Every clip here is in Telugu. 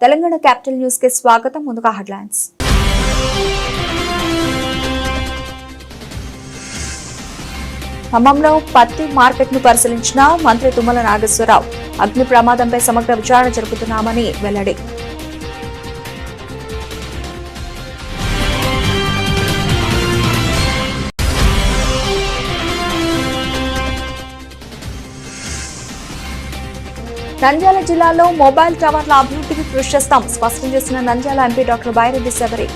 తెలంగాణ క్యాపిటల్ న్యూస్ కి స్వాగతం. ముందుగా హెడ్లైన్స్. ఖమ్మంలో పత్తి మార్కెట్ ను పరిశీలించిన మంత్రి తుమ్మల నాగేశ్వరరావు. అగ్ని ప్రమాదంపై సమగ్ర విచారణ జరుపుతున్నామని వెల్లడి. నంద్యాల జిల్లాలో మొబైల్ టవర్ల అభివృద్ధికి కృషి చేస్తాం స్పష్టం చేసిన నంద్యాల ఎంపీ డాక్టర్ బైరెడ్డి శబరి.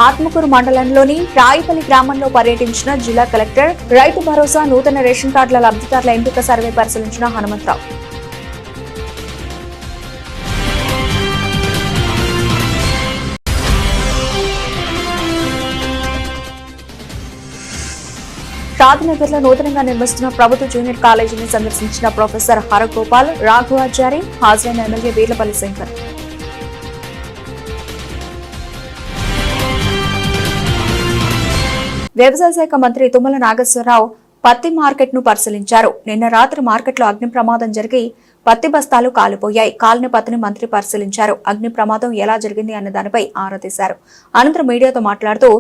ఆత్మకూరు మండలంలోని రాయిపల్లి గ్రామంలో పర్యటించిన జిల్లా కలెక్టర్. రైతు భరోసా నూతన రేషన్ కార్డుల లబ్ధిదారుల ఎంపిక సర్వే పరిశీలించిన హనుమంతరావు. షాద్నగర్ లో నూతనంగా నిర్మిస్తున్న ప్రభుత్వ జూనియర్ కాలేజీని సందర్శించిన ప్రొఫెసర్ హరగోపాల్ రాఘవాచారి. హాజరైన ఎమ్మెల్యే వీర్లపల్లి శంకర్. వ్యవసాయ శాఖ మంత్రి తుమ్మల నాగేశ్వరరావు పత్తి మార్కెట్ ను పరిశీలించారు. నిన్న రాత్రి మార్కెట్లో అగ్ని ప్రమాదం జరిగి పత్తి బస్తాలు కాలిపోయాయి. కాలిన పత్తిని మంత్రి పరిశీలించారు. అగ్ని ప్రమాదం ఎలా జరిగింది అన్న దానిపై ఆరా తీశారు. అనంతరం మీడియాతో మాట్లాడుతూ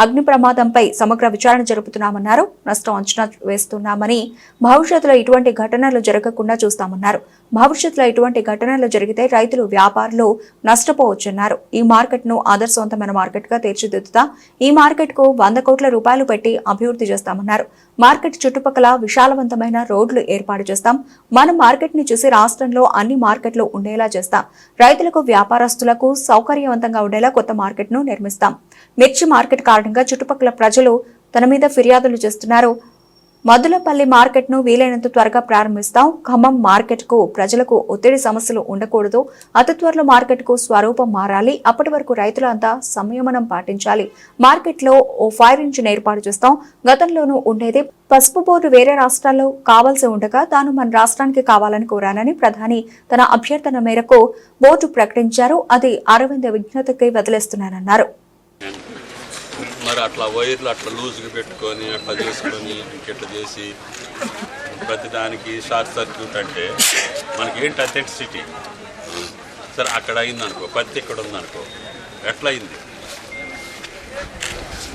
అగ్ని ప్రమాదంపై సమగ్ర విచారణ జరుపుతున్నామన్నారు. నష్టం అంచనా వేస్తున్నామని, భవిష్యత్తులో ఇటువంటి ఘటనలు జరగకుండా చూస్తామన్నారు. భవిష్యత్తులో ఇటువంటి ఘటనలు జరిగితే రైతులు, వ్యాపారులు నష్టపోవచ్చన్నారు. ఈ మార్కెట్ ను ఆదర్శవంతమైన మార్కెట్ గా తీర్చిదిద్దుతా ఈ మార్కెట్ కు 100 కోట్ల రూపాయలు పెట్టి అభివృద్ధి చేస్తామన్నారు. మార్కెట్ చుట్టుపక్కల విశాలవంతమైన రోడ్లు ఏర్పాటు చేస్తాం. మన మార్కెట్ ని చూసి రాష్ట్రంలో అన్ని మార్కెట్లు ఉండేలా చేస్తాం. రైతులకు, వ్యాపారస్తులకు సౌకర్యవంతంగా ఉండేలా కొత్త మార్కెట్ ను నిర్మిస్తాం. మిర్చి మార్కెట్ కారణంగా చుట్టుపక్కల ప్రజలు తన మీద ఫిర్యాదులు చేస్తున్నారు. మదులపల్లి మార్కెట్ ను వీలైనంత త్వరగా ప్రారంభిస్తాం. ఖమ్మం మార్కెట్ కు ప్రజలకు ఒత్తిడి సమస్యలు ఉండకూడదు. అతి త్వరలో మార్కెట్ కు స్వరూపం మారాలి. అప్పటి వరకు రైతులంతా సంయమనం పాటించాలి. మార్కెట్ లో ఓ ఫైర్ ఇంజిన్ ఏర్పాటు చేస్తాం. గతంలోనూ ఉండేది. పసుపు బోర్డు వేరే రాష్ట్రాల్లో కావాల్సి ఉండగా తాను మన రాష్ట్రానికి కావాలని కోరానని ప్రధాని తన అభ్యర్థన మేరకు బోర్డు ప్రకటించారు. అది అరవింద విజ్ఞతకి వదిలేస్తున్నానన్నారు. మరి అట్లా వైర్లు అట్లా లూజ్గా పెట్టుకొని అట్లా చేసుకొని ఇట్లా చేసి ప్రతిదానికి షార్ట్ సర్క్యూట్ అంటే మనకి ఏంటి అథెంటిసిటీ. సరే అక్కడ అయిందనుకో, పత్తి ఇక్కడ ఉందనుకో, ఎట్లా అయింది?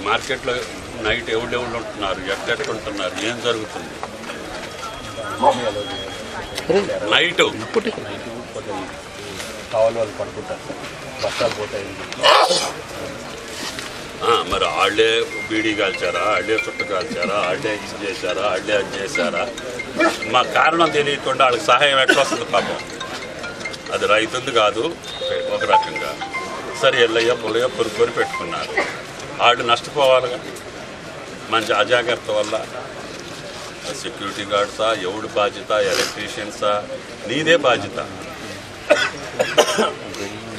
మార్కెట్లో నైట్ ఎవడెవళ్ళు ఉంటున్నారు, ఎట్టెట్టుంటున్నారు, ఏం జరుగుతుంది? నైట్ కావాలి వాళ్ళు పడుకుంటారు, బస్తాలు పోతాయి. మరి వాళ్ళే బీడీ కాల్చారా, వాళ్ళే చుట్టు కాల్చారా, వాళ్ళే ఇది చేశారా, వాళ్ళే అది చేశారా? మా కారణం తెలియకుండా వాళ్ళకి సహాయం ఎట్లా వస్తుంది పాపం? అది రైతుంది కాదు ఒక రకంగా. సరే ఎల్లయ్య పొలయ్య పొరుకొని పెట్టుకున్నారు, వాళ్ళు నష్టపోవాలిగా మంచి అజాగ్రత్త వల్ల. సెక్యూరిటీ గార్డ్సా, ఎవడు బాధ్యత? ఎలక్ట్రీషియన్సా? నీదే బాధ్యత.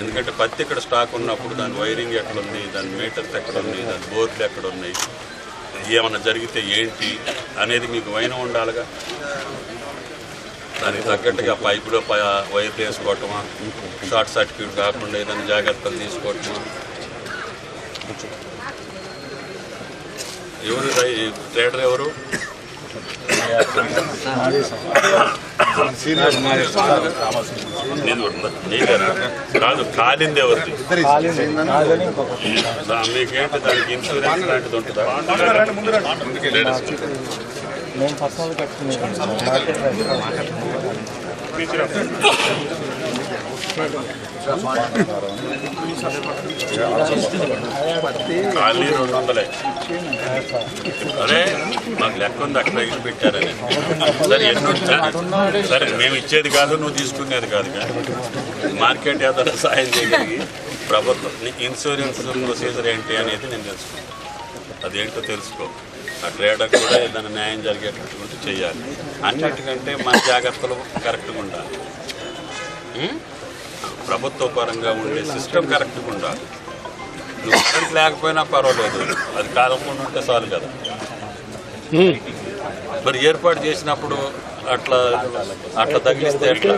ఎందుకంటే పత్తి ఇక్కడ స్టాక్ ఉన్నప్పుడు దాని వైరింగ్ ఎక్కడుంది, దాని మీటర్స్ ఎక్కడున్నాయి, దాని బోర్డులు ఎక్కడున్నాయి, ఏమన్నా జరిగితే ఏంటి అనేది మీకు వైనం ఉండాలిగా. దానికి తగ్గట్టుగా పైపులో వైర్ వేసుకోవటమా, షార్ట్ సర్క్యూట్ కాకుండా ఏదైనా జాగ్రత్తలు తీసుకోవటమా. ఎవరు ట్రేడర్ ఎవరు? కాదు, కాలింది ఎవరిది? మీకేంటి దానికి ఇన్సూరెన్స్ లాంటిది ఉంటుందా? ఖాళీ 200. అరే మాకు లెక్క ఉంది, అక్కడ ఇల్లు పెట్టారని. సరే సరే మేము ఇచ్చేది కాదు, నువ్వు తీసుకునేది కాదు. మార్కెట్ ఏదైనా సాయం చేయగలిగి ప్రభుత్వం ఇన్సూరెన్స్ ప్రొసీజర్ ఏంటి అనేది నేను తెలుసుకున్నాను. అదేంటో తెలుసుకో. ఆ ట్రేడర్ కూడా ఏదైనా న్యాయం జరిగేటట్టు చేయాలి. అన్నిటికంటే మన జాగ్రత్తలు కరెక్ట్గా ఉండాలి. ప్రభుత్వ పరంగా ఉండే సిస్టమ్ కరెక్ట్గా ఉండాలి. నువ్వు కరెంట్ లేకపోయినా పర్వాలేదు, అది కాలకుండా ఉంటే చాలు కదా. మరి ఏర్పాటు చేసినప్పుడు అట్లా అట్లా తగిలిస్తే ఎట్లా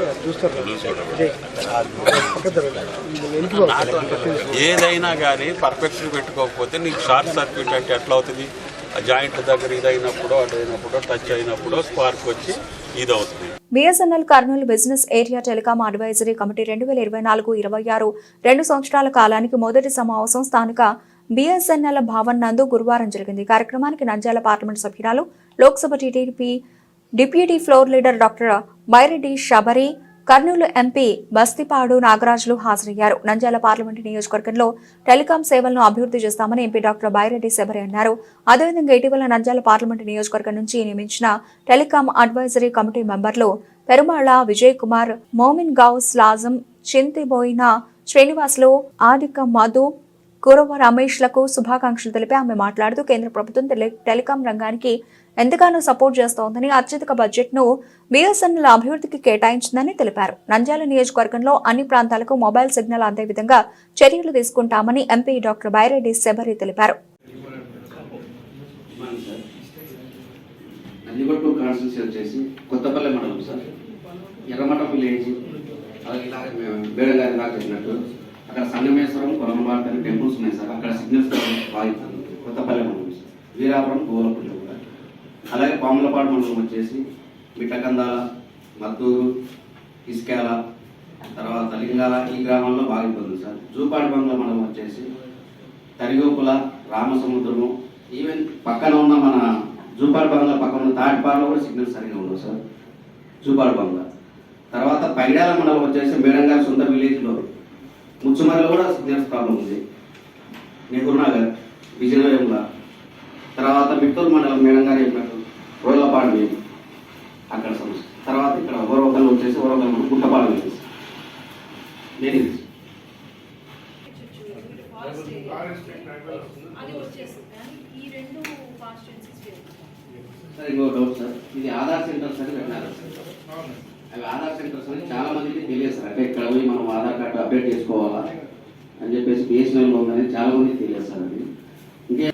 ఏదైనా కానీ పర్ఫెక్షన్ పెట్టుకోకపోతే నీకు షార్ట్ సర్క్యూట్ అంటే ఎట్లా అవుతుంది? ఆ జాయింట్ దగ్గర ఇదైనప్పుడు అదైనప్పుడు టచ్ అయినప్పుడు స్పార్క్ వచ్చి ఇది అవుతుంది. BSNL Kurnool business area telecom advisory committee 2024-26 2 సంవత్సరాల కాలానికి మొదటి సమావేశం స్థానిక బిఎస్ఎన్ఎల్ భవన్ నందు గురువారం జరిగింది. కార్యక్రమానికి నంద్యాల పార్లమెంట్ సభ్యురాలు, Lok Sabha TDP deputy floor leader doctor Byreddy Shabari, Kurnool MP Bastipadu నాగరాజులు హాజరయ్యారు. నంద్యాల పార్లమెంటు నియోజకవర్గంలో టెలికాం సేవలను అభివృద్ధి చేస్తామని ఎంపీ డాక్టర్ బైరెడ్డి శబరి అన్నారు. అదేవిధంగా ఇటీవల నంద్యాల పార్లమెంటు నియోజకవర్గం నుంచి నియమించిన టెలికాం అడ్వైజరీ కమిటీ మెంబర్లు పెరుమాళ విజయ్ కుమార్, మోమిన్ గౌస్ లాజం, చింతిబోయిన శ్రీనివాసులు, ఆదిక మధు, కురవ రమేష్లకు శుభాకాంక్షలు తెలిపి ఆమె మాట్లాడుతూ కేంద్ర ప్రభుత్వం టెలికాం రంగానికి ఎంతగానో సపోర్ట్ చేస్తోందని, అత్యధిక బడ్జెట్ ను బిఎస్ఎన్ఎల్ అభివృద్ధికి కేటాయించిందని తెలిపారు. నంద్యాల నియోజకవర్గంలో అన్ని ప్రాంతాలకు మొబైల్ సిగ్నల్ అందే విధంగా చర్యలు తీసుకుంటామని ఎంపీ డాక్టర్ బైరెడ్డి శబరి తెలిపారు. కొత్తపల్లి మండలం సార్, ఎర్రమఠం విలేజ్, బేడగారి దాకా చెప్పినట్టు అక్కడ సంగమేశ్వరం, కొలంబాట్ అని టెంపుల్స్ ఉన్నాయి సార్. అక్కడ సిగ్నల్స్ బాగా కొత్తపల్లి మండలం సార్. వీరాపురం, గోలపల్లి కూడా. అలాగే పాములపాడు మండలం వచ్చేసి మిట్టకందాల, మద్దూరు, ఇస్కాల, తర్వాత లింగాల, ఈ గ్రామాల్లో బాగా ఇబ్బంది సార్. జూపాడి బంగ్లా మండలం వచ్చేసి తరిగోపుల, రామసముద్రము, ఈవెన్ పక్కన ఉన్న మన జూపాడి బంగ్లా పక్కన ఉన్న తాటిపాడులో కూడా సిగ్నల్ సరిగా ఉండవు సార్. జూపాడి బంగ్లా తర్వాత పైడాల మండలం వచ్చేసి మేడంగారి సొంత విలేజ్లో ముచ్చుమరిలో కూడా సిగ్నల్స్ ప్రాబ్లం ఉంది. నెహ్రూనగర్, విజయనగరంలో, తర్వాత మిట్టూరు మండలం మేడంగారి చెప్పినట్టు రోడ్లపాడు మేము అక్కడ సమస్య. తర్వాత ఇక్కడ ఓరవకల్ వచ్చేసి ఓరవకల్ మనం గుట్టపాడు వెళ్ళేసి నేను సార్ ఇంకో డౌట్ సార్, ఇది ఆధార్ సెంటర్స్ అని పెట్టినారు సార్. అవి ఆధార్ సెంటర్స్ అని చాలా మందికి తెలియదు సార్. అంటే ఇక్కడ పోయి మనం ఆధార్ కార్డు అప్డేట్ చేసుకోవాలా అని చెప్పేసి బిఎస్ఎన్ఎల్లో ఉందని చాలా మందికి తెలియదు సార్. అది ఇంకే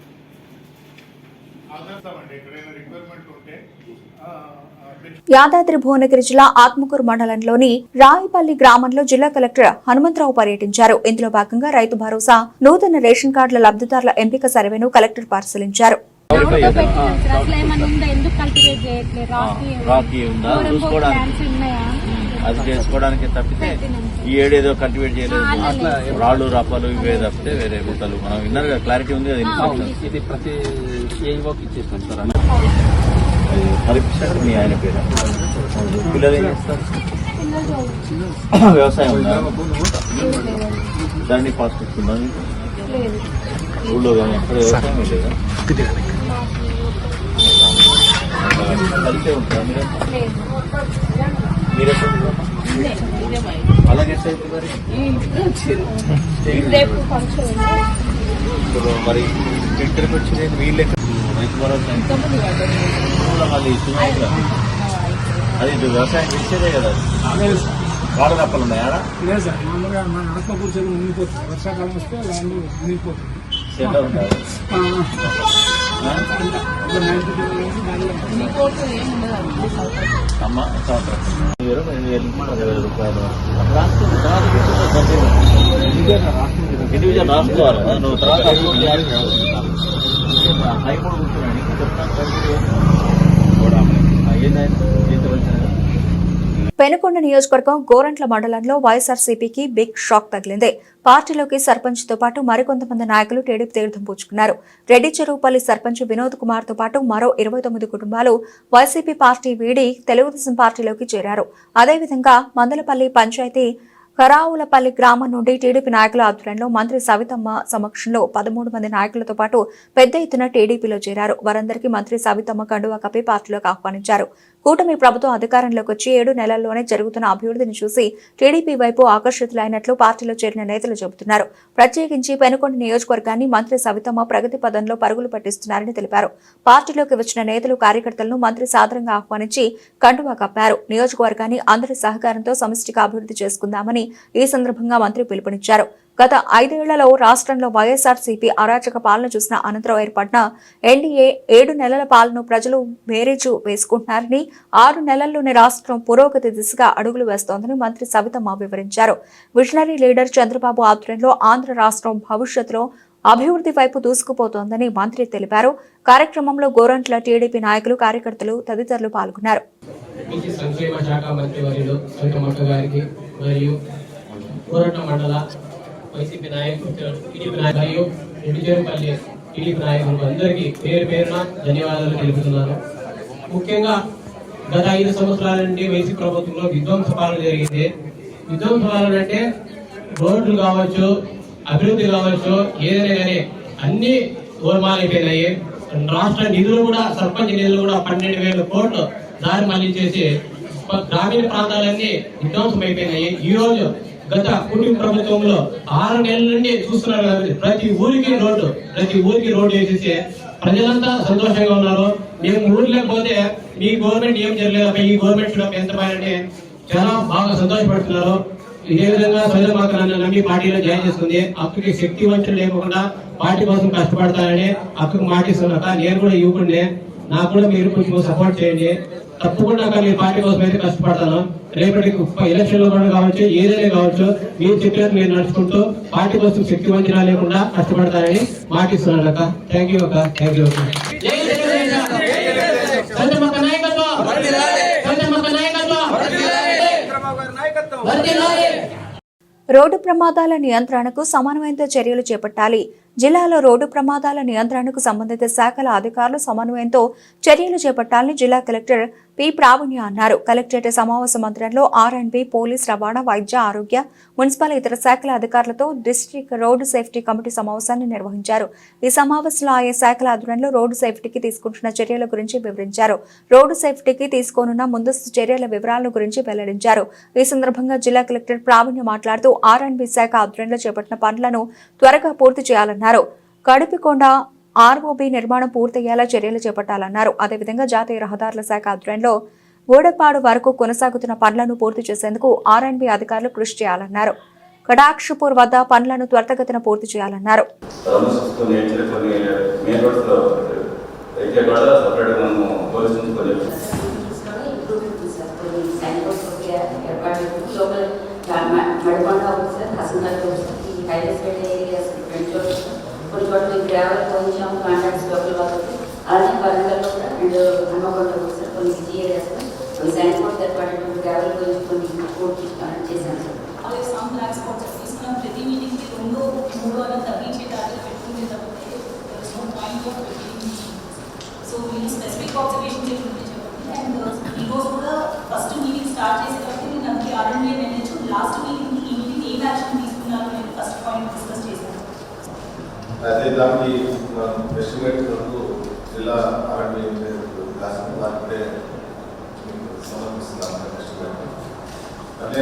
యాదాద్రి భువనగిరి జిల్లా ఆత్మకూరు మండలంలోని రాయిపల్లి గ్రామంలో జిల్లా కలెక్టర్ హనుమంతరావు పర్యటించారు. ఇందులో భాగంగా రైతు భరోసా, నూతన రేషన్ కార్డుల లబ్ధిదారుల ఎంపిక సర్వేను కలెక్టర్ పరిశీలించారు. అది చేసుకోవడానికి తప్పితే ఈ ఏడేదో కల్టివేట్ చేయలేదు, రాళ్ళు రప్పలు ఇవే తప్పితే వేరే గుట్టలు మనం విన్నారు కదా, క్లారిటీ ఉంది కదా. ఇది ప్రతి ఇచ్చేస్తాం సార్. పరీక్ష మీ ఆయన పేరు, పిల్లలు ఏం చేస్తారు? వ్యవసాయం ఉందా? దాన్ని ఫాస్ట్ ఇస్తుందా? ఊళ్ళో కానీ ఎక్కడ వ్యవసాయం లేదా? కలిసే ఉంటారా మీరే? అలాగే మరి ఇక్కడికి వచ్చింది వీళ్ళే రైతు భరోసా మళ్ళీ అది వ్యవసాయం చేసేదే కదా. వాడ తప్పలు ఉన్నాయా? వర్షాకాలం వస్తే ల్యాండ్ మునిగిపోతుంది. అమ్మ సంవత్సరం 20,000 రూపాయలు ఇండివిజువల్ రాసుకోవాలి. నువ్వు తర్వాత హైకోర్టు కూర్చున్నాను ఏంటంటే పెనుకొండ నియోజకవర్గం గోరంట్ల మండలంలో వైఎస్ఆర్సీపీకి బిగ్ షాక్ తగిలింది. పార్టీలోకి సర్పంచ్ తో పాటు మరికొంతమంది నాయకులు టీడీపీ తీర్థం పుచ్చుకున్నారు. రెడ్డి చెరువుపల్లి సర్పంచ్ వినోద్ కుమార్ తో పాటు మరో 29 కుటుంబాలు వైసీపీ పార్టీ వీడి తెలుగుదేశం పార్టీలోకి చేరారు. అదేవిధంగా మందలపల్లి పంచాయతీ కరావులపల్లి గ్రామం నుండి టీడీపీ నాయకుల ఆధ్వర్యంలో మంత్రి సవితమ్మ సమక్షంలో 13 మంది నాయకులతో పాటు పెద్ద ఎత్తున టీడీపీలో చేరారు. వారందరికీ మంత్రి సవితమ్మ కండువా కప్పి పార్టీలోకి ఆహ్వానించారు. కూటమి ప్రభుత్వం అధికారంలోకి వచ్చి 7 నెలల్లోనే జరుగుతున్న అభివృద్ధిని చూసి టీడీపీ వైపు ఆకర్షితులైనట్లు పార్టీలో చేరిన నేతలు చెబుతున్నారు. ప్రత్యేకించి పెనుకొండ నియోజకవర్గాన్ని మంత్రి సవితమ్మ ప్రగతి పదంలో పరుగులు పట్టిస్తున్నారని తెలిపారు. పార్టీలోకి వచ్చిన నేతలు, కార్యకర్తలను మంత్రి సాదరంగా ఆహ్వానించి కండువా కప్పారు. నియోజకవర్గాన్ని అందరి సహకారంతో సమిష్టిగా అభివృద్ధి చేసుకుందామని ఈ సందర్భంగా మంత్రి పిలుపునిచ్చారు. గత 5 ఏళ్లలో రాష్ట్రంలో వైఎస్ఆర్సీపీ అరాచక పాలన చూసిన అనంతరం ఏర్పడిన ఎన్డీఏ 7 నెలల పాలన ప్రజలు బేరీజు వేసుకుంటున్నారని 6 నెలల్లోనే రాష్ట్రం పురోగతి దిశగా అడుగులు వేస్తోందని మంత్రి సవితమ్మ వివరించారు. విజనరీ లీడర్ చంద్రబాబు ఆధ్వర్యంలో ఆంధ్ర రాష్ట్రం భవిష్యత్తులో అభివృద్ధి వైపు దూసుకుపోతోందని మంత్రి తెలిపారు. కార్యక్రమంలో గోరంట్ల టీడీపీ నాయకులు, కార్యకర్తలు తదితరులు పాల్గొన్నారు. సంక్షేమ శాఖ మంత్రి వర్యులు సవితమ్మ గారికి మరియు గోరంట్ల మండల వైసీపీ నాయకులు, టీడీపీ నాయకులు, రెడ్డిచేరుపల్లి టీడీపీ నాయకులకు అందరికీ పేరు పేరున ధన్యవాదాలు తెలుపుతున్నాను. ముఖ్యంగా గత 5 సంవత్సరాల నుండి వైసీపీ ప్రభుత్వంలో విధ్వంస పాలన జరిగింది. విధ్వంస పాలన అంటే రోడ్లు కావచ్చు, అభివృద్ధి కావచ్చు, ఏదైనా కానీ అన్ని గోల్మాలైపోయినాయి. రాష్ట్ర నిధులు కూడా, సర్పంచ్ నిధులు కూడా 12,000 కోట్లు దారి మళ్లించేసి గ్రామీణ ప్రాంతాలన్నీ విధ్వంసం అయిపోయినాయి. ఈ రోజు గత కుటుంబ ప్రభుత్వంలో 6 నెలల నుండి చూస్తున్నారు కాబట్టి ప్రతి ఊరికి రోడ్డు వేసేసి ప్రజలంతా సంతోషంగా ఉన్నారు. మేము ఊర్లోకి పోతే మీ గవర్నమెంట్ ఏం జరగలేదు, ఈ గవర్నమెంట్ ఎంత బాగా చాలా బాగా సంతోషపడుతున్నారు. ఇదే విధంగా సోదరమాత నన్ను నమ్మి పార్టీలో జాయిన్ చేసుకుంది. అక్కడికి శక్తి వంచన లేకుండా పార్టీ కోసం కష్టపడతానని అక్కడికి మాటిస్తున్నాక నేను కూడా యువకుడినే, నాకు కూడా మీరు కొంచెం సపోర్ట్ చేయండి. తప్పకుండా మీరు పార్టీ కోసం అయితే కష్టపడతాను. రేపటి ఎలక్షన్ లో కూడా కావచ్చు, ఏదైనా కావచ్చు, మీరు చెప్పినట్టు మీరు నడుచుకుంటూ పార్టీ కోసం శక్తి వంచన లేకుండా కష్టపడతానని మాటిస్తున్నాను అక్క. థ్యాంక్ యూ అక్క. Thank you. రోడ్డు ప్రమాదాల నియంత్రణకు సమన్వయంతో చర్యలు చేపట్టాలి. జిల్లాలో రోడ్డు ప్రమాదాల నియంత్రణకు సంబంధిత శాఖల అధికారులు సమన్వయంతో చర్యలు చేపట్టాలని జిల్లా కలెక్టర్ పి ప్రావీణ్య అన్నారు. కలెక్టరేట్ సమావేశ మందిరంలో ఆర్ఎండ్బి, పోలీస్, రవాణా, వైద్య, ఆరోగ్య, మున్సిపల్ ఇతర శాఖల అధికారులతో డిస్ట్రిక్ట్ రోడ్డు సేఫ్టీ కమిటీ సమావేశాన్ని నిర్వహించారు. ఈ సమావేశంలో ఆయా శాఖల ఆధ్వర్యంలో రోడ్డు సేఫ్టీకి తీసుకుంటున్న చర్యల గురించి వివరించారు. రోడ్డు సేఫ్టీకి తీసుకోనున్న ముందస్తు చర్యల వివరాల గురించి వెల్లడించారు. ఈ సందర్భంగా జిల్లా కలెక్టర్ ప్రావీణ్య మాట్లాడుతూ ఆర్ఎండ్బి శాఖ ఆధ్వర్యంలో చేపట్టిన పనులను త్వరగా పూర్తి చేయాలన్నారు. కడుపుకొండ ఆర్ఓబి నిర్మాణం పూర్తయ్యేలా చర్యలు చేపట్టాలన్నారు. అదేవిధంగా జాతీయ రహదారుల శాఖ ఆధ్వర్యంలో గూడపాడు వరకు కొనసాగుతున్న పనులను పూర్తి చేసేందుకు ఆర్ఎండ్బి అధికారులు కృషి చేయాలన్నారు. కడాక్షపూర్ వద్ద పనులను త్వరితగతిన పూర్తి చేయాలన్నారు. కొన్ని చోట్ల గ్రావెల్ కొంచెం కాంట్రాక్ట్స్ లోపల వాళ్ళకి, అలానే వరంగల్లో కూడా అండ్ హన్మకొండలో సార్ కొన్ని బిజీ ఏరియాస్లో కొన్ని సైన్ బోర్డ్స్ ఏర్పడేటువంటి గ్రావెల్ కొంచెం కొన్ని పూర్తి చేశాను సార్. అలాగే సామ్ బ్లాక్ స్పాట్స్ తీసుకున్నాం. ప్రతి మీటింగ్కి 2-3 అలా తగ్గించే టార్గెట్ పెట్టుకుంటే తప్పితే పాయింట్ ఆఫ్ సో వీళ్ళు స్పెసిఫిక్ ఆబ్జర్వేషన్ చేసుకుంటే చెప్పండి. అండ్ ఈరోజు కూడా ఫస్ట్ మీటింగ్ స్టార్ట్ చేసేటప్పుడు నేను అందుకే ఆర్ఎండ్బి మేనేజ్ లాస్ట్ మీటింగ్కి ఈ మీటింగ్ ఏం యాక్షన్ తీసుకున్నారో నేను ఫస్ట్ పాయింట్ డిస్కస్ చేశాను. అదే దానికి ఎస్టిమేట్ జిల్లా ఆర్ఎండ్బి వారికే సమర్పిస్తున్నాం. ఎస్టిమేట్ అంటే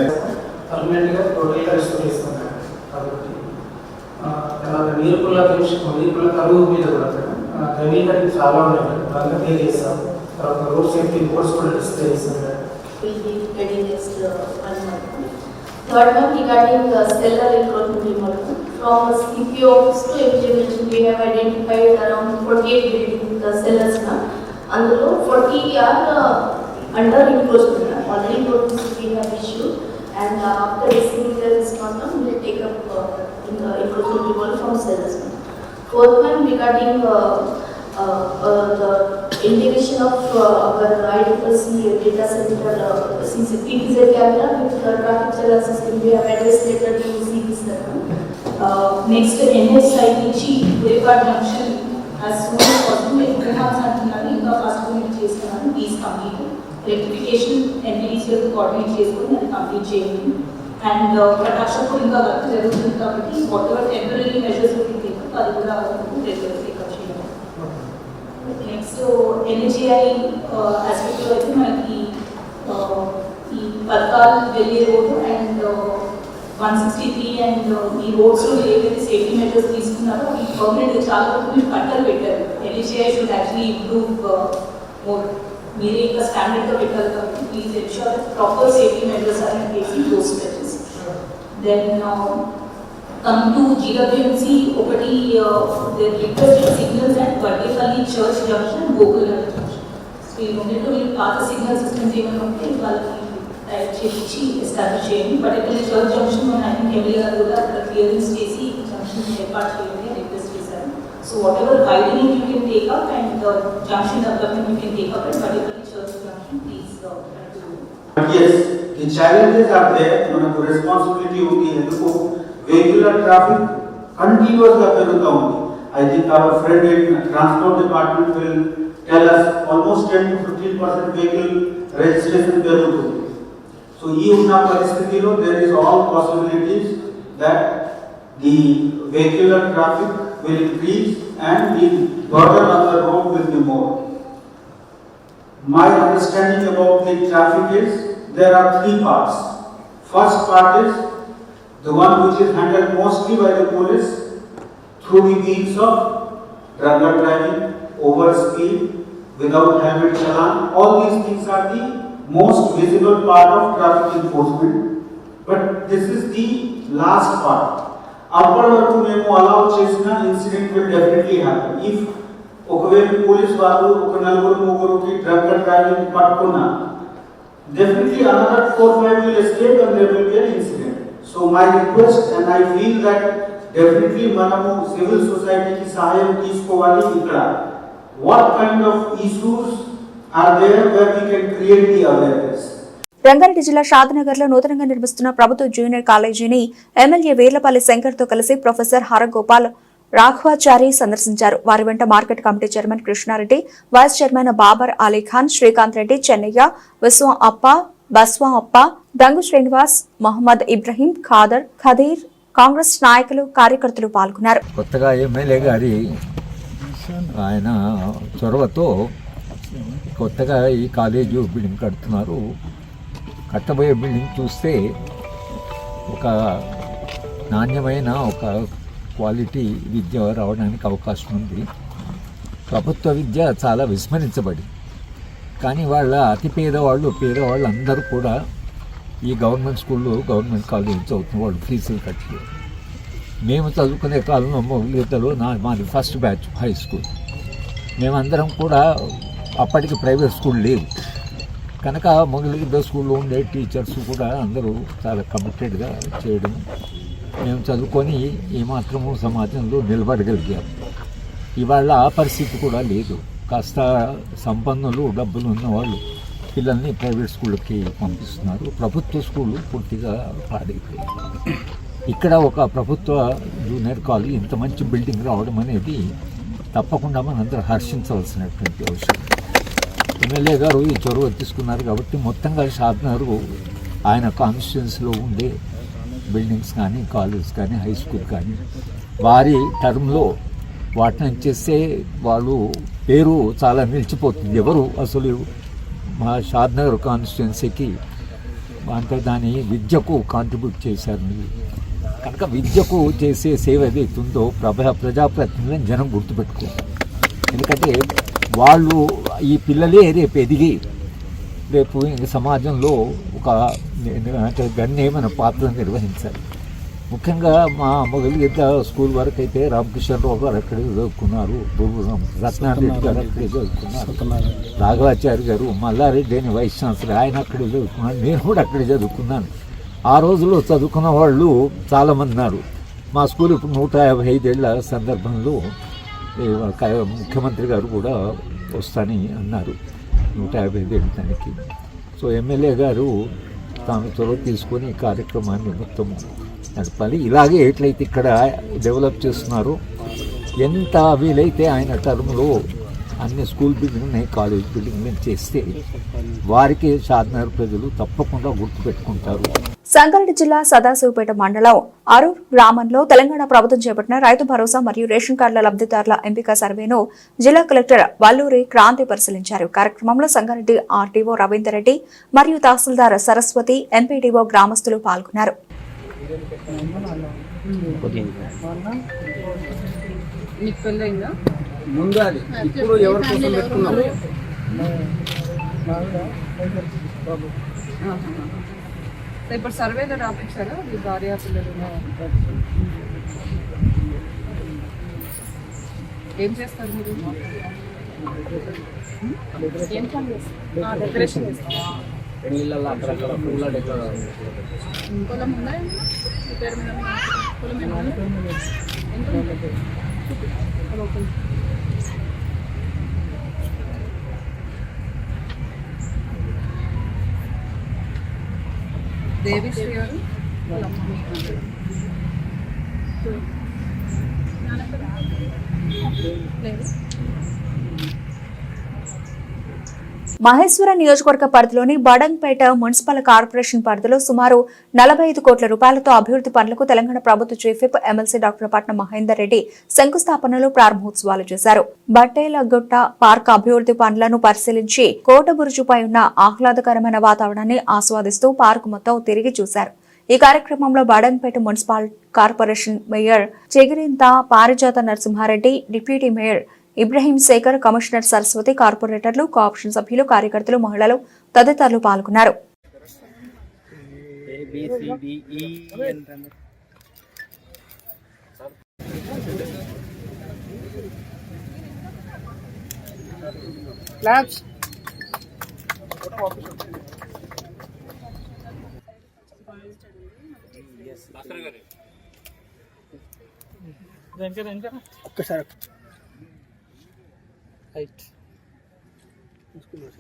పర్మనెంట్గా టోటల్గా రిస్టోర్ చేస్తున్నాం కాబట్టి నీరుకుల కరువు మీద కూడా నవీకరణ చాలా ఉన్నాయి. బాగా క్లియర్ చేస్తాం. తర్వాత రోడ్ సేఫ్టీ బోర్డ్స్ కూడా డిస్ప్లే చేస్తాం. Third one regarding stellar encroachment removal. From CPO office to implementation, we have identified around 48 building cellars now. అందులో 40 are under encroachment. Already notice we have issued, and after receiving the response, we will take up the encroachment removal from cellars. Fourth one regarding the integration of our IDFC data center CCTV camera with the traffic challenge system. We have addressed later to see this. Next NSI నుంచి రేపాడ్ junction as soon as possible 2 months అంటున్నాను. ఇంకా ఫస్ట్ యూనిట్ చేస్తున్నాను. ప్లీజ్ కంప్లీట్ రెక్టిఫికేషన్ NDDCతో కోఆర్డినేట్ చేసుకొని అది కంప్లీట్ చేయండి. అండ్ కటాక్షపూర్ ఇంకా వర్క్ జరుగుతుంది కాబట్టి వాట్ ఎవర్ టెంపరరీ మెజర్స్ అది కూడా రెగ్యులర్ టేకప్ చేయాలి. నెక్స్ట్ NHAI ఆస్పెక్ట్లో అయితే మనకి ఈ పథకాలు వెళ్ళే రోడ్డు అండ్ 163 అండ్ ఈ రోడ్స్లో ఏవైతే సేఫ్టీ మెజర్స్ తీసుకున్నారో ఈ గవర్నమెంట్ చాలా వరకు మీరు కట్టలు పెట్టారు. NHAI should actually improve more. మీరే ఇంకా స్టాండర్డ్గా పెట్టాలి కాబట్టి please ensure proper safety measures are taking those measures. Then come to GWMC ఒకటి they requested signals at Vadepalli Church Junction and Gokulam Junction. So we wanted to pass the signal systems ఏమైనా ఉంటే వాళ్ళకి టైప్ చేసి ఎస్టాబ్లిష్ చేయండి. Vadepalli Church Junction లో I think ఎమ్మెల్యే గారు కూడా అక్కడ క్లియరెన్స్ చేసి జంక్షన్ ఏర్పాటు చేయండి రిక్వెస్ట్ చేశారు. So whatever widening you can take up and the junction development you can take up at Vadepalli Church Junction, please But yes, the challenges are there. మనకు రెస్పాన్సిబిలిటీ ఉంది. ఎందుకు vehicular traffic continuous గా పెరుగుతూ ఉంది. I think our friend in transport department will tell us almost 10 to 15% vehicle registration పెరుగుతుంది. So ఈ ఉన్న పరిస్థితిలో there is all possibilities that the vehicular traffic will increase and the burden on the road will be more. My understanding about the traffic is there are three parts. First part is the one which is handled mostly by the police through the means of drunk driving, over speed, without helmet challan. All these things are the most visible part of traffic enforcement. But this is the last part. అప్పటి వరకు మేము అలౌ చేసిన incident will definitely happen. If ఒకవేళ పోలీస్ వాళ్ళు ఒక నలుగురు ముగ్గురుకి డ్రంక్ డ్రైవింగ్ పట్టుకున్నా definitely another 4-5 will escape and there will be an incident. So my request and I feel that definitely మనము సివిల్ సొసైటీకి సహాయం తీసుకోవాలి. ఇక్కడ what kind of issues are there where we can create the awareness. Rangareddy జిల్లా షాద్నగర్ లో నూతనంగా నిర్మిస్తున్న ప్రభుత్వ జూనియర్ కాలేజీని ఎమ్మెల్యే వీర్లపల్లి శంకర్ తో కలిసి ప్రొఫెసర్ హరగోపాల్ రాఘవాచారి సందర్శించారు. వారి వెంట market committee chairman Krishnareddy, vice chairman Babar Alikhan, Srikanth Reddy, Chennaiah, Vishwam Appa, Baswa అప్ప, దంగు శ్రీనివాస్, మొహమ్మద్ ఇబ్రహీం, ఖదీర్, కాంగ్రెస్ నాయకులు, కార్యకర్తలు పాల్గొన్నారు. కొత్తగా ఎమ్మెల్యే గారి ఆయన చొరవతో కొత్తగా ఈ కాలేజీ బిల్డింగ్ కడుతున్నారు. కట్టబోయే బిల్డింగ్ చూస్తే ఒక నాణ్యమైన ఒక క్వాలిటీ విద్య రావడానికి అవకాశం ఉంది. ప్రభుత్వ విద్య చాలా విస్మరించబడి, కానీ వాళ్ళ అతి పేదవాళ్ళు అందరూ కూడా ఈ గవర్నమెంట్ స్కూళ్ళు, గవర్నమెంట్ కాలేజీ చదువుతున్న వాళ్ళు ఫీజులు కట్టలేదు. మేము చదువుకునే కాలంలో మొగలిగీతలో మాది ఫస్ట్ బ్యాచ్ హై స్కూల్. మేమందరం కూడా అప్పటికి ప్రైవేట్ స్కూల్ లేదు కనుక మొగలిగీత స్కూల్లో ఉండే టీచర్స్ కూడా అందరూ చాలా కమిటెడ్గా చేయడం, మేము చదువుకొని ఏమాత్రము సమాజంలో నిలబడగలిగాం. ఇవాళ ఆ పరిస్థితి కూడా లేదు. కాస్త సంపన్నులు, డబ్బులు ఉన్నవాళ్ళు పిల్లల్ని ప్రైవేట్ స్కూళ్ళకి పంపిస్తున్నారు. ప్రభుత్వ స్కూళ్ళు పూర్తిగా పాడైపోయాయి. ఇక్కడ ఒక ప్రభుత్వ జూనియర్ కాలేజ్ ఇంత మంచి బిల్డింగ్ రావడం అనేది తప్పకుండా మనందరూ హర్షించవలసినటువంటి అవసరం. ఎమ్మెల్యే గారు ఈ చొరవ తీసుకున్నారు కాబట్టి మొత్తంగా షాద్నగర్ ఆయన కాన్స్టిట్యున్సీలో ఉండే బిల్డింగ్స్ కానీ, కాలేజ్ కానీ, హై స్కూల్ కానీ వారి టర్మ్లో వాటిని చేస్తే వాళ్ళు పేరు చాలా నిలిచిపోతుంది. ఎవరు అసలు మా షాద్నగర్ కాన్స్టిట్యున్సీకి అంటే దాని విద్యకు కాంట్రిబ్యూట్ చేశారు. కనుక విద్యకు చేసే సేవ ఏదైతుందో ప్రజాప్రతినిధులను జనం గుర్తుపెట్టుకో. ఎందుకంటే వాళ్ళు ఈ పిల్లలే రేపు ఎదిగి రేపు సమాజంలో ఒక అంటే గణనీయమైన పాత్ర నిర్వహించాలి. ముఖ్యంగా మా మొగలిగీత స్కూల్ వరకు అయితే రామకృష్ణరావు గారు అక్కడే చదువుకున్నారు, రత్నారెడ్డి గారు అక్కడే చదువుకున్నారు, రాఘవాచారి గారు, మల్లారెడ్డి అని వైస్ ఛాన్సలర్ ఆయన అక్కడే చదువుకున్నాడు, నేను కూడా అక్కడే చదువుకున్నాను. ఆ రోజుల్లో చదువుకున్న వాళ్ళు చాలామంది ఉన్నారు. మా స్కూల్ ఇప్పుడు 155 ఏళ్ల సందర్భంలో ముఖ్యమంత్రి గారు కూడా వస్తానని అన్నారు 155 ఏళ్ళ దానికి. సో ఎమ్మెల్యే గారు తాను చొరవ తీసుకొని ఈ కార్యక్రమాన్ని మొత్తం నడపాలి. ఇలాగే ఎట్లయితే ఇక్కడ డెవలప్ చేస్తున్నారో ఎంత వీలైతే ఆయన టర్మ్లో అన్ని స్కూల్ బిల్డింగ్ని, కాలేజ్ బిల్డింగ్ని చేస్తే వారికి షాద్నగర్ ప్రజలు తప్పకుండా గుర్తుపెట్టుకుంటారు. సంగారెడ్డి జిల్లా సదాశివపేట మండలం అరూర్ గ్రామంలో తెలంగాణ ప్రభుత్వం చేపట్టిన రైతు భరోసా మరియు రేషన్ కార్డుల లబ్ధిదారుల ఎంపిక సర్వేను జిల్లా కలెక్టర్ వల్లూరి క్రాంతి పరిశీలించారు. కార్యక్రమంలో సంగారెడ్డి ఆర్టీఓ రవీందర్ రెడ్డి మరియు తహసీల్దార్ సరస్వతి, ఎంపీడీఓ గ్రామస్తులు పాల్గొన్నారు. ఇప్పుడు సర్వేలో రాపించారా భార్య పిల్లలు? ఏం చేస్తారు మీరు? ఏం పని చేస్తారు? డెకరేషన్ చేస్తారా? పొలం ఉందా? పేరు మీద పొలం ఏమన్నా? దేవిశ్రీ గారు వాళ్ళ అమ్మ లేదు. మహేశ్వర నియోజకవర్గ పరిధిలోని బడంగ్పేట మున్సిపల్ కార్పొరేషన్ పరిధిలో సుమారు 45 కోట్ల రూపాయలతో అభివృద్ధి పనులకు తెలంగాణ ప్రభుత్వ చీఫ్ విప్ ఎమ్మెల్సీ డాక్టర్ పట్నం మహేందర్ రెడ్డి శంకుస్థాపనలు ప్రారంభోత్సవాలు చేశారు. బట్టేలగుట్ట పార్క్ అభివృద్ధి పనులను పరిశీలించి కోటబురుజుపై ఉన్న ఆహ్లాదకరమైన వాతావరణాన్ని ఆస్వాదిస్తూ పార్కు మొత్తం తిరిగి చూశారు. ఈ కార్యక్రమంలో Badangpet municipal corporation mayor Chegirintha Parijatha Narasimhareddy, deputy mayor Ibrahim Shekhar, commissioner Saraswathi, కార్పొరేటర్లు, కోఆపరేషన్ సభ్యులు, కార్యకర్తలు, మహిళలు తదితరులు పాల్గొన్నారు.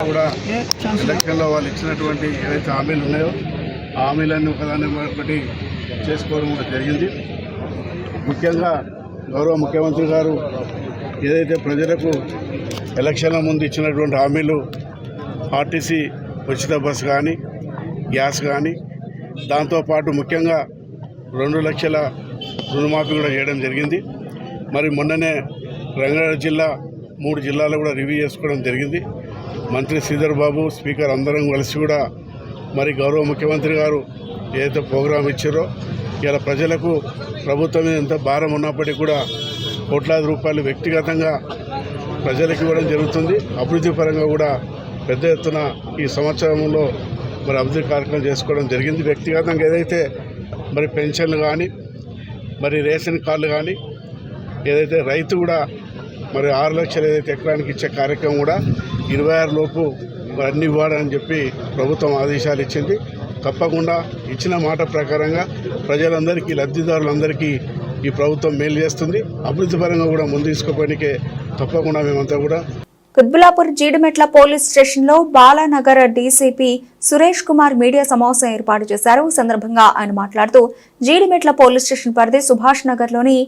కూడా ఎలక్షన్లో వాళ్ళు ఇచ్చినటువంటి ఏదైతే హామీలు ఉన్నాయో ఆ హామీలన్నీ ఒకదాని ఒకటి చేసుకోవడం కూడా జరిగింది. ముఖ్యంగా గౌరవ ముఖ్యమంత్రి గారు ఏదైతే ప్రజలకు ఎలక్షన్ల ముందు ఇచ్చినటువంటి హామీలు ఆర్టీసీ ఉచిత బస్సు కానీ గ్యాస్ కానీ దాంతోపాటు ముఖ్యంగా 2 లక్షల రుణమాఫీ కూడా చేయడం జరిగింది. మరి మొన్ననే రంగారెడ్డి జిల్లా 3 జిల్లాలు కూడా రివ్యూ చేసుకోవడం జరిగింది. మంత్రి శ్రీధర్ బాబు, స్పీకర్ అందరం కలిసి కూడా మరి గౌరవ ముఖ్యమంత్రి గారు ఏదైతే ప్రోగ్రాం ఇచ్చారో ఇలా ప్రజలకు ప్రభుత్వం మీద ఎంత భారం ఉన్నప్పటికీ కూడా కోట్లాది రూపాయలు వ్యక్తిగతంగా ప్రజలకు ఇవ్వడం జరుగుతుంది. అభివృద్ధి పరంగా కూడా పెద్ద ఎత్తున ఈ సంవత్సరంలో మరి అభివృద్ధి కార్యక్రమం చేసుకోవడం జరిగింది. వ్యక్తిగతంగా ఏదైతే మరి పెన్షన్లు కానీ మరి రేషన్ కార్డులు కానీ ఏదైతే రైతు కూడా మరి 6 లక్షలు ఏదైతే ఎకరానికి ఇచ్చే కార్యక్రమం కూడా 26 లోపు అన్ని ఇవ్వాలని చెప్పి ప్రభుత్వం ఆదేశాలు ఇచ్చింది. తప్పకుండా ఇచ్చిన మాట ప్రకారంగా ప్రజలందరికీ, లబ్ధిదారులందరికీ ఈ ప్రభుత్వం మేలు చేస్తుంది. అభివృద్ధి పరంగా కూడా ముందు తీసుకుపోవడానికే తప్పకుండా మేమంతా కూడా. కుత్బులాపూర్ జీడిమెట్ల పోలీస్ స్టేషన్ లో బాలానగర్ డీసీపీ సురేష్ కుమార్ మీడియా సమావేశం ఏర్పాటు చేశారు. ఈ సందర్భంగా ఆయన మాట్లాడుతూ జీడిమెట్ల పోలీస్ స్టేషన్ పరిధి సుభాష్ నగర్ లోని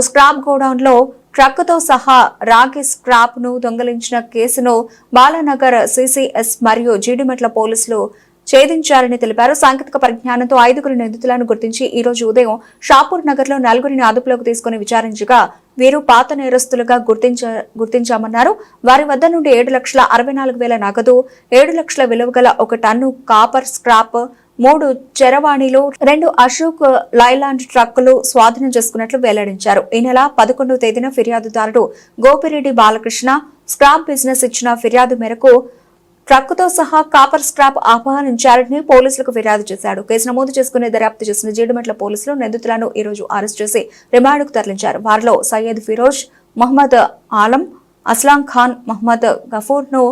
స్క్రాప్ గోడౌన్ లో ట్రక్కుతో సహా రాగి స్క్రాప్ ను దొంగిలించిన కేసును బాలానగర్ సిసిఎస్ మరియు జీడిమెట్ల పోలీసులు ఛేదించారని తెలిపారు. సాంకేతిక పరిజ్ఞానంతో 5 నిందితులను గుర్తించి ఈ రోజు ఉదయం షాపూర్ నగర్ లో 4 అదుపులోకి తీసుకుని విచారించగా వీరు పాత నేరస్తులుగా గుర్తించామన్నారు. వారి వద్ద నుండి 7,64,000 నగదు, 7 లక్షల విలువ గల 1 టన్ను కాపర్ స్క్రాప్, 3 చరవాణిలు, 2 అశోక్ లైలాండ్ ట్రక్కులు స్వాధీనం చేసుకున్నట్లు వెల్లడించారు. ఈ నెల 11వ తేదీన ఫిర్యాదుదారుడు గోపిరెడ్డి బాలకృష్ణ స్క్రాప్ బిజినెస్ ఇచ్చిన ఫిర్యాదు మేరకు ట్రక్కుతో సహా కాపర్ స్క్రాప్ అపహరించారని పోలీసులకు ఫిర్యాదు చేశాడు. కేసు నమోదు చేసుకుని దర్యాప్తు చేసిన జీడిమెట్ల పోలీసులు నిందితులను ఈ రోజు అరెస్ట్ చేసి రిమాండ్కు తరలించారు. వారిలో సయ్యద్ ఫిరోజ్, మహమ్మద్ ఆలం, అస్లాం ఖాన్, మహమ్మద్ గఫూర్ ను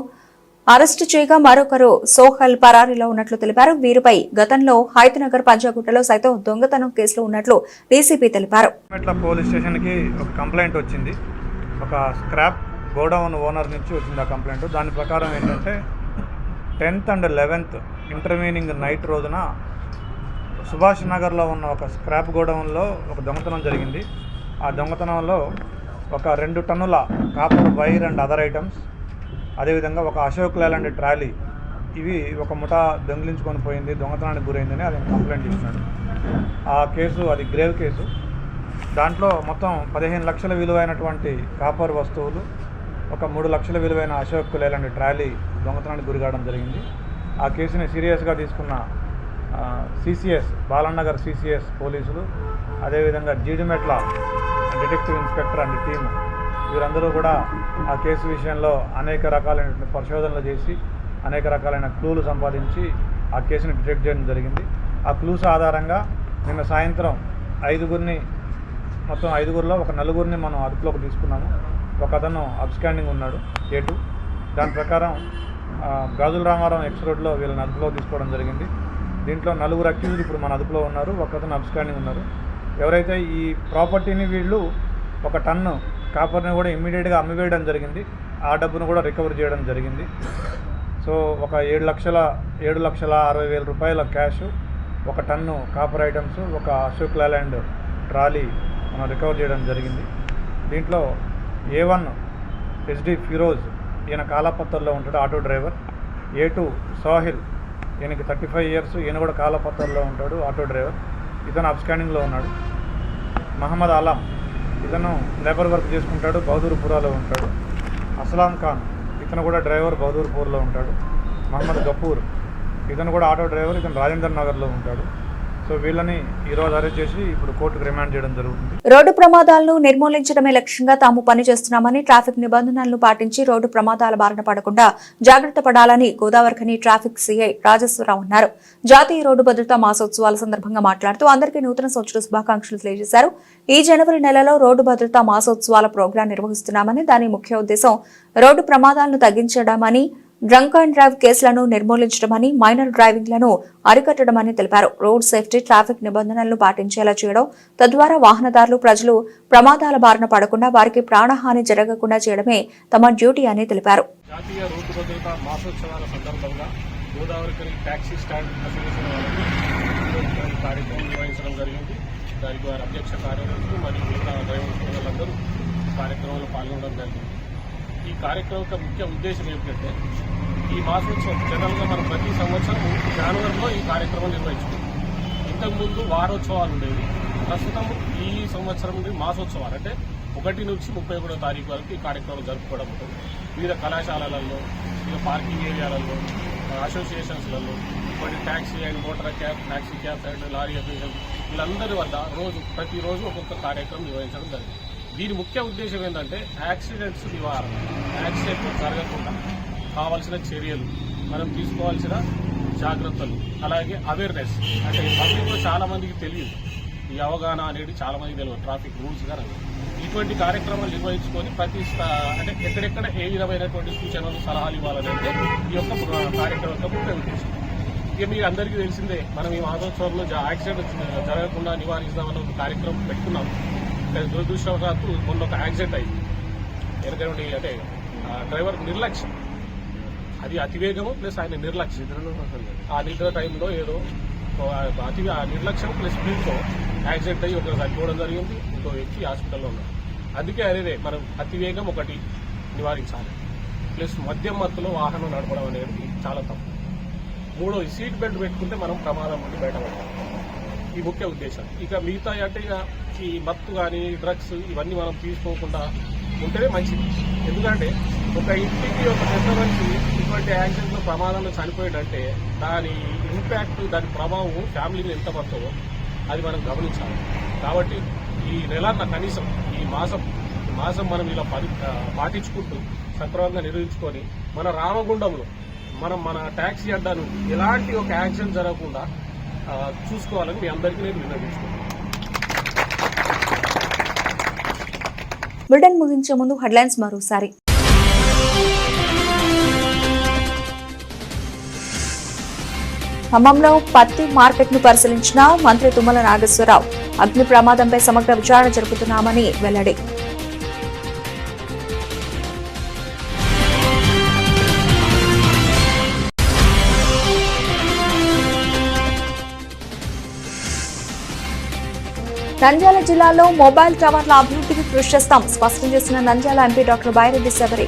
అరెస్టు చేయగా మరొకరు సోహల్ పరారీలో ఉన్నట్లు తెలిపారు. వీరిపై గతంలో హైతనగర్ పంజాగుట్టలో సైతం దొంగతనం కేసులు ఉన్నట్లు డీసీపీ తెలిపారు. పోలీస్ స్టేషన్ కి ఒక కంప్లైంట్ వచ్చింది. ఒక స్క్రాప్ గోడౌన్ ఓనర్ నుంచి వచ్చింది ఆ కంప్లైంట్. దాని ప్రకారం ఏంటంటే 10th and 11th intervening night రోజున సుభాష్ నగర్లో ఉన్న ఒక స్క్రాప్ గోడౌన్లో ఒక దొంగతనం జరిగింది. ఆ దొంగతనంలో ఒక 2 టన్నుల copper wire and other items, అదేవిధంగా ఒక అశోక్ లైలాండ్ ట్రాలీ, ఇవి ఒక ముఠా దొంగిలించుకొని పోయింది, దొంగతనానికి గురైందని అది కంప్లైంట్ చేసినాడు. ఆ కేసు అది గ్రేవ్ కేసు. దాంట్లో మొత్తం 15 లక్షల విలువైనటువంటి కాపర్ వస్తువులు, ఒక 3 లక్షల విలువైన అశోక్ లైలాండ్ ట్రాలీ దొంగతనానికి గురికావడం జరిగింది. ఆ కేసుని సీరియస్గా తీసుకున్న సిసిఎస్, బాలానగర్ సిసిఎస్ పోలీసులు, అదేవిధంగా Jeedimetla detective inspector and team, వీరందరూ కూడా ఆ కేసు విషయంలో అనేక రకాలైన పరిశోధనలు చేసి అనేక రకాలైన క్లూలు సంపాదించి ఆ కేసుని డిటెక్ట్ చేయడం జరిగింది. ఆ క్లూస్ ఆధారంగా నిన్న సాయంత్రం 5 మొత్తం 5గురిలో ఒక 4గురిని మనం అదుపులోకి తీసుకున్నాము. ఒక అతను అబ్స్కాండింగ్ ఉన్నాడు A2. దాని ప్రకారం గాజుల రామారావు ఎక్స్ రోడ్లో వీళ్ళని అదుపులోకి తీసుకోవడం జరిగింది. దీంట్లో 4 అక్యూజ్డ్ ఇప్పుడు మన అదుపులో ఉన్నారు. ఒక అతను అబ్స్కాండింగ్ ఉన్నారు. ఎవరైతే ఈ ప్రాపర్టీని వీళ్ళు 1 టన్ను కాపర్ని కూడా ఇమ్మీడియట్గా అమ్మివేయడం జరిగింది. ఆ డబ్బును కూడా రికవర్ చేయడం జరిగింది. సో ఒక 7,60,000 రూపాయల క్యాష్, 1 టన్ను కాపర్ ఐటమ్స్, ఒక అశోక్ లేలాండ్ ట్రాలీ మనం రికవర్ చేయడం జరిగింది. దీంట్లో A1 SD ఫిరోజ్, ఈయన కాలాపత్తర్లో ఉంటాడు, ఆటో డ్రైవర్. A2 సాహిల్, ఈయనకి 35 ఇయర్స్, ఈయన కూడా కాలాపత్తర్లో ఉంటాడు, ఆటో డ్రైవర్. ఇతను అబ్స్కాండింగ్లో ఉన్నాడు. మహమ్మద్ ఆలం, ఇతను లేబర్ వర్క్ చేసుకుంటాడు, బహదూర్పురాలో ఉంటాడు. అస్లాం ఖాన్, ఇతను కూడా డ్రైవర్, బహదూర్పూర్లో ఉంటాడు. మహమ్మద్ గఫూర్, ఇతను కూడా ఆటో డ్రైవర్, ఇతను రాజేందర్ నగర్లో ఉంటాడు. సో వీళ్ళని ఈరోజు అరెస్ట్ చేసి ఇప్పుడు కోర్టుకు రిమాండ్ చేయడం జరుగుతుంది. రోడ్డు ప్రమాదాలను నిర్మూలించడమే లక్ష్యంగా తాము పనిచేస్తున్నామని, ట్రాఫిక్ నిబంధనలను పాటించి రోడ్డు ప్రమాదాల బారిన పడకుండా జాగ్రత్త పడాలని గోదావరిఖని ట్రాఫిక్ సిఐ రాజేశ్వరరావు అన్నారు. జాతీయ రోడ్డు భద్రతా మాసోత్సవాల సందర్భంగా మాట్లాడుతూ అందరికీ నూతన సంవత్సర శుభాకాంక్షలు తెలియజేశారు. ఈ జనవరి నెలలో రోడ్డు భద్రతా మాసోత్సవాల ప్రోగ్రాం నిర్వహిస్తున్నామని, దాని ముఖ్య ఉద్దేశం రోడ్డు ప్రమాదాలను తగ్గించడమని, డ్రంక్ అండ్ డ్రైవ్ కేసులను నిర్మూలించడమని, మైనర్ డ్రైవింగ్లను అరికట్టడమని తెలిపారు. రోడ్ సేఫ్టీ, ట్రాఫిక్ నిబంధనలను పాటించేలా చేయడం, తద్వారా వాహనదారులు, ప్రజలు ప్రమాదాల బారిన పడకుండా వారికి ప్రాణహాని జరగకుండా చేయడమే తమ డ్యూటీ అని తెలిపారు. జాతీయ రోడ్డు భద్రతా మాసోత్సవాల సందర్భంగా గోదావరిఖని టాక్సీ స్టాండ్ అసోసియేషన్ వాళ్ళకి కార్యక్రమం నిర్వహించడం జరిగింది. దానికి వారి అధ్యక్ష కార్యదర్శులు మరియు మిగతా డ్రైవర్ సోదరులందరూ కార్యక్రమంలో పాల్గొనడం జరిగింది. ఈ కార్యక్రమం యొక్క ముఖ్య ఉద్దేశం ఏమిటంటే, ఈ మాసోత్సవం జనరల్గా మనం ప్రతి సంవత్సరం జనవరిలో ఈ కార్యక్రమం నిర్వహించుకుంటాం. ఇంతకుముందు వారోత్సవాలు ఉండేవి. ప్రస్తుతం ఈ సంవత్సరం నుండి మాసోత్సవాలు, అంటే 1 నుంచి 31వ తారీఖు వరకు ఈ కార్యక్రమం జరుపుకోవడం ఉంటుంది. వివిధ కళాశాలలలో, వివిధ పార్కింగ్ ఏరియాలలో, అసోసియేషన్స్లలో, కొన్ని taxi and motor cab, taxi cab and lorry association, వీళ్ళందరి వద్ద ప్రతిరోజు ఒక్కొక్క కార్యక్రమం నిర్వహించడం జరిగింది. దీని ముఖ్య ఉద్దేశం ఏంటంటే యాక్సిడెంట్స్ నివారణ, యాక్సిడెంట్లు జరగకుండా కావాల్సిన చర్యలు, మనం తీసుకోవాల్సిన జాగ్రత్తలు, అలాగే అవేర్నెస్. అంటే పబ్లిక్లో చాలా మందికి తెలియదు, ఈ అవగాహన అనేది చాలా మందికి తెలియదు, ట్రాఫిక్ రూల్స్ కానీ. ఇటువంటి కార్యక్రమాలు నిర్వహించుకొని అంటే ఎక్కడెక్కడ ఏ విధమైనటువంటి సూచనలు, సలహాలు ఇవ్వాలనంటే ఈ యొక్క కార్యక్రమం యొక్క ముఖ్య ఉద్దేశం. ఇక మీకు అందరికీ తెలిసిందే, మనం ఈ మాసోత్సవంలో యాక్సిడెంట్ జరగకుండా నివారిస్తామన్న ఒక కార్యక్రమం పెట్టుకున్నాం. దురదృష్టవశాత్తు మొన్న ఒక యాక్సిడెంట్ అయింది. ఎందుకంటే అంటే డ్రైవర్ నిర్లక్ష్యం, అది అతివేగము ప్లస్ ఆయన నిర్లక్ష్యం. ఆ నిద్ర టైంలో ఏదో నిర్లక్ష్యం ప్లస్ స్పీడ్తో యాక్సిడెంట్ అయ్యి ఒకరు చనిపోవడం జరిగింది. ఇంకో వ్యక్తి హాస్పిటల్లో ఉన్నారు. అందుకే అదే మనం అతివేగం ఒకటి నివారించాలి, ప్లస్ మద్యం మత్తులో వాహనం నడపడం అనేది చాలా తప్పు. 3వ సీట్ బెల్ట్ పెట్టుకుంటే మనం ప్రమాదం నుండి బయటపడతాం. ఈ ముఖ్య ఉద్దేశం. ఇక మిగతా అంటే ఇక ఈ మత్తు కానీ డ్రగ్స్ ఇవన్నీ మనం తీసుకోకుండా ఉంటేనే మంచిది. ఎందుకంటే ఒక ఇంటికి ఒక పెద్ద మనిషి ఇటువంటి యాక్సిడెంట్లో ప్రమాదంలో చనిపోయాడంటే దాని ఇంపాక్ట్, దాని ప్రభావం ఫ్యామిలీని ఎంత పడుతుందో అది మనం గమనించాలి. కాబట్టి ఈ నెల కనీసం ఈ మాసం మనం ఇలా పాటించుకుంటూ సక్రమంగా నిర్వహించుకొని మన రామగుండంలో మన ట్యాక్సీ అడ్డాను ఎలాంటి ఒక యాక్సిడెంట్ జరగకుండా చూసుకోవాలని మీ అందరికీ నేను విన్నవించుకుంటున్నాను. బులెటిన్ ముగించే ముందు హెడ్లైన్స్ మరోసారి. ఖమ్మంలో పత్తి మార్కెట్ ను పరిశీలించిన మంత్రి తుమ్మల నాగేశ్వరరావు. అగ్ని ప్రమాదంపై సమగ్ర విచారణ జరుపుతున్నామని వెల్లడి. నంద్యాల జిల్లాలో మొబైల్ టవర్ల అభివృద్ధికి కృషి చేస్తాం స్పష్టం చేసిన నంద్యాల ఎంపీ డాక్టర్ బైరెడ్డి శబరి.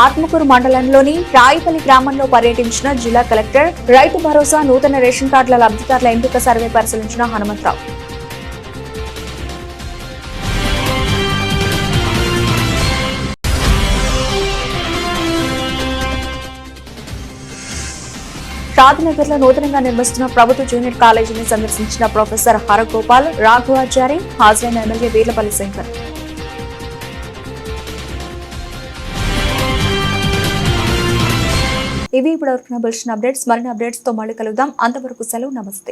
ఆత్మకూరు మండలంలోని రాయిపల్లి గ్రామంలో పర్యటించిన జిల్లా కలెక్టర్. రైతు భరోసా, నూతన రేషన్ కార్డుల లబ్ధిదారుల ఎంపిక సర్వే పరిశీలించిన హనుమంతరావు. షాద్నగర్ లో నూతనంగా నిర్మిస్తున్న ప్రభుత్వ జూనియర్ కాలేజీని సందర్శించిన ప్రొఫెసర్ హరగోపాల్, రాఘవాచారి. హాజరైన ఎమ్మెల్యే వీర్లపల్లి శంకర్. ఇవి ఇప్పటివరకు బులెటిన్ అప్డేట్స్. మరిన్ని అప్డేట్స్ తో మళ్ళీ కలుద్దాం. అంతవరకు సెలవు. నమస్తే.